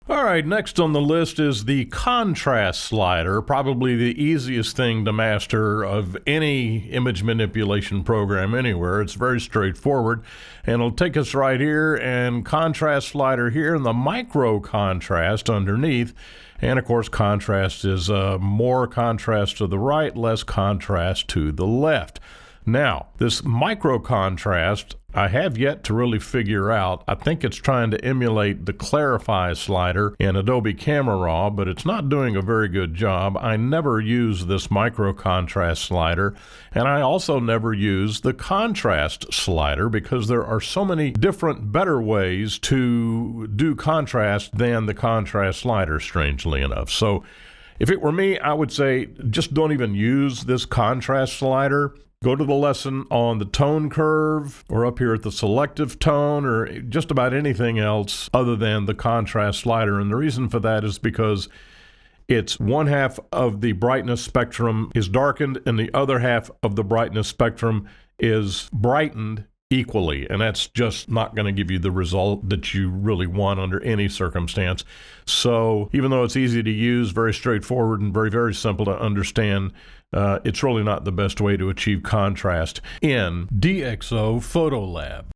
All right, next on the list is the contrast slider, probably the easiest thing to master of any image manipulation program anywhere. It's very straightforward, and it'll take us right here, and contrast slider here, and the micro contrast underneath. And of course, contrast is more contrast to the right, less contrast to the left. Now, this micro contrast, I have yet to really figure out. I think it's trying to emulate the clarify slider in Adobe Camera Raw, but it's not doing a very good job. I never use this micro contrast slider, and I also never use the contrast slider because there are so many different, better ways to do contrast than the contrast slider, strangely enough. So if it were me, I would say just don't even use this contrast slider. Go to the lesson on the tone curve, or up here at the selective tone, or just about anything else other than the contrast slider. And the reason for that is because it's one half of the brightness spectrum is darkened and the other half of the brightness spectrum is brightened equally, and that's just not going to give you the result that you really want under any circumstance. So even though it's easy to use, very straightforward, and very, very simple to understand, it's really not the best way to achieve contrast in DxO PhotoLab.